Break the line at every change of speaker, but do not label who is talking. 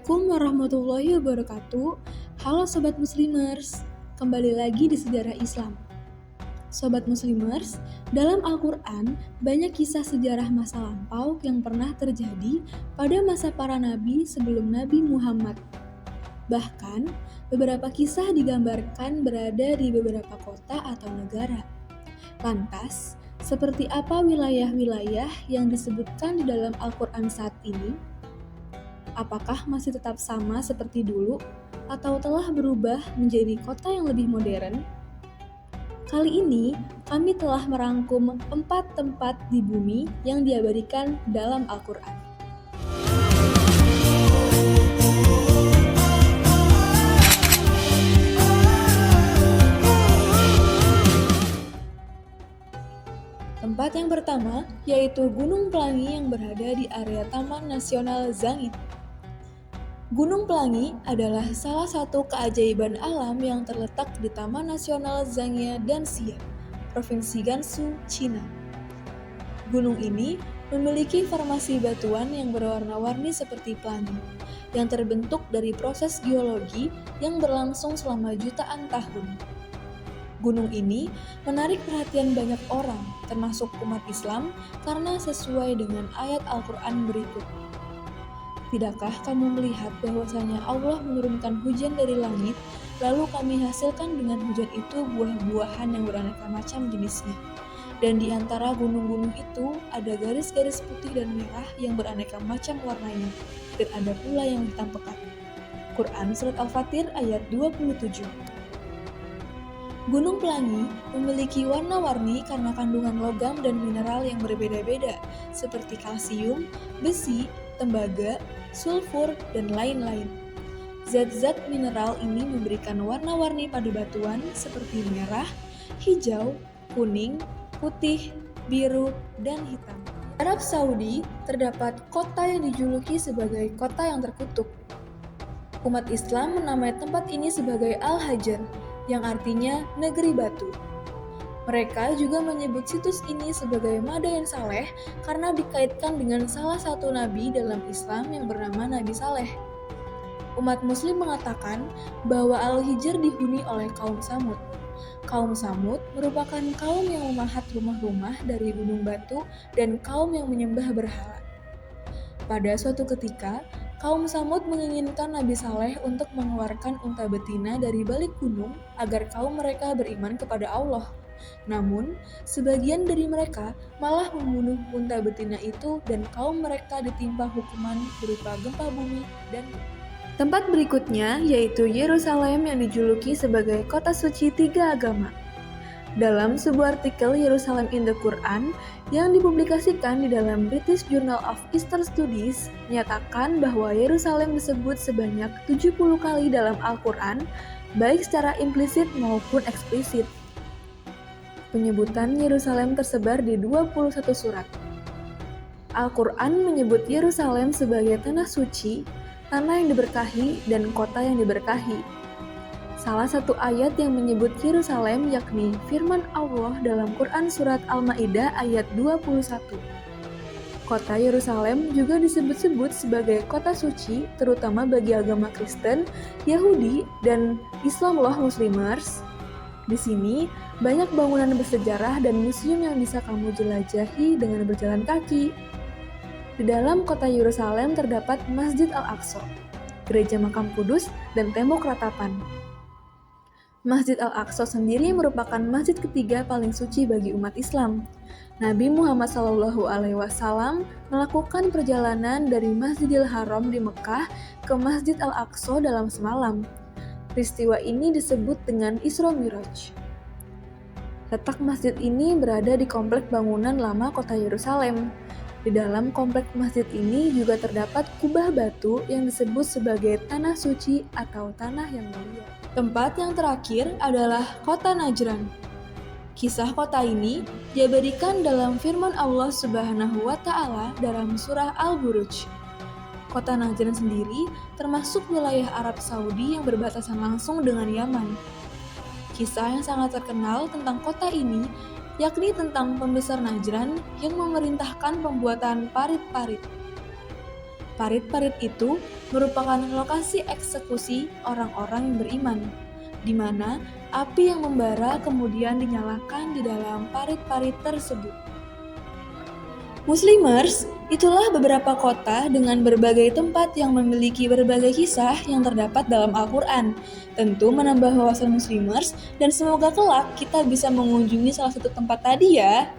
Assalamualaikum warahmatullahi wabarakatuh. Halo Sobat Muslimers, kembali lagi di Sejarah Islam. Sobat Muslimers, dalam Al-Quran banyak kisah sejarah masa lampau yang pernah terjadi pada masa para nabi sebelum Nabi Muhammad. Bahkan, beberapa kisah digambarkan berada di beberapa kota atau negara. Lantas, seperti apa wilayah-wilayah yang disebutkan di dalam Al-Quran saat ini? Apakah masih tetap sama seperti dulu, atau telah berubah menjadi kota yang lebih modern? Kali ini, kami telah merangkum 4 tempat di bumi yang diabadikan dalam Al-Quran. Tempat yang pertama yaitu Gunung Pelangi yang berada di area Taman Nasional Zangit. Gunung Pelangi adalah salah satu keajaiban alam yang terletak di Taman Nasional Zhangye Danxia, Provinsi Gansu, Cina. Gunung ini memiliki formasi batuan yang berwarna-warni seperti pelangi, yang terbentuk dari proses geologi yang berlangsung selama jutaan tahun. Gunung ini menarik perhatian banyak orang, termasuk umat Islam, karena sesuai dengan ayat Al-Quran berikut. Tidakkah kamu melihat bahwasanya Allah menurunkan hujan dari langit, lalu kami hasilkan dengan hujan itu buah-buahan yang beraneka macam jenisnya. Dan di antara gunung-gunung itu ada garis-garis putih dan merah yang beraneka macam warnanya, dan ada pula yang hitam pekat. Quran Surat Al-Fatir ayat 27. Gunung Pelangi memiliki warna-warni karena kandungan logam dan mineral yang berbeda-beda, seperti kalsium, besi, tembaga, sulfur, dan lain-lain. Zat-zat mineral ini memberikan warna-warni pada batuan seperti merah, hijau, kuning, putih, biru, dan hitam. Di Arab Saudi terdapat kota yang dijuluki sebagai kota yang terkutuk. Umat Islam menamai tempat ini sebagai Al-Hajar, yang artinya negeri batu. Mereka juga menyebut situs ini sebagai Madain Saleh karena dikaitkan dengan salah satu nabi dalam Islam yang bernama Nabi Saleh. Umat Muslim mengatakan bahwa Al-Hijr dihuni oleh kaum Samud. Kaum Samud merupakan kaum yang memahat rumah-rumah dari gunung batu dan kaum yang menyembah berhala. Pada suatu ketika, kaum Samud menginginkan Nabi Saleh untuk mengeluarkan unta betina dari balik gunung agar kaum mereka beriman kepada Allah. Namun, sebagian dari mereka malah membunuh unta betina itu dan kaum mereka ditimpa hukuman berupa gempa bumi dan tempat berikutnya yaitu Yerusalem yang dijuluki sebagai kota suci tiga agama. Dalam sebuah artikel Yerusalem in the Quran yang dipublikasikan di dalam British Journal of Eastern Studies menyatakan bahwa Yerusalem disebut sebanyak 70 kali dalam Al-Quran, baik secara implisit maupun eksplisit. Penyebutan Yerusalem tersebar di 21 surat. Al-Quran menyebut Yerusalem sebagai tanah suci, tanah yang diberkahi, dan kota yang diberkahi. Salah satu ayat yang menyebut Yerusalem yakni firman Allah dalam Quran Surat Al-Ma'idah ayat 21. Kota Yerusalem juga disebut-sebut sebagai kota suci, terutama bagi agama Kristen, Yahudi, dan Islam loh Muslimers. Di sini, banyak bangunan bersejarah dan museum yang bisa kamu jelajahi dengan berjalan kaki. Di dalam kota Yerusalem terdapat Masjid Al-Aqsa, Gereja Makam Kudus, dan Tembok Ratapan. Masjid Al-Aqsa sendiri merupakan masjid ketiga paling suci bagi umat Islam. Nabi Muhammad SAW melakukan perjalanan dari Masjidil Haram di Mekah ke Masjid Al-Aqsa dalam semalam. Peristiwa ini disebut dengan Isra Miraj. Letak masjid ini berada di komplek bangunan lama kota Yerusalem. Di dalam komplek masjid ini juga terdapat kubah batu yang disebut sebagai tanah suci atau tanah yang mulia. Tempat yang terakhir adalah kota Najran. Kisah kota ini diabadikan dalam firman Allah Subhanahu wa Ta'ala dalam surah Al-Buruj. Kota Najran sendiri termasuk wilayah Arab Saudi yang berbatasan langsung dengan Yaman. Kisah yang sangat terkenal tentang kota ini yakni tentang pembesar Najran yang memerintahkan pembuatan parit-parit. Parit-parit itu merupakan lokasi eksekusi orang-orang yang beriman, di mana api yang membara kemudian dinyalakan di dalam parit-parit tersebut. Muslimers, itulah beberapa kota dengan berbagai tempat yang memiliki berbagai kisah yang terdapat dalam Al-Quran. Tentu menambah wawasan Muslimers, dan semoga kelak kita bisa mengunjungi salah satu tempat tadi ya.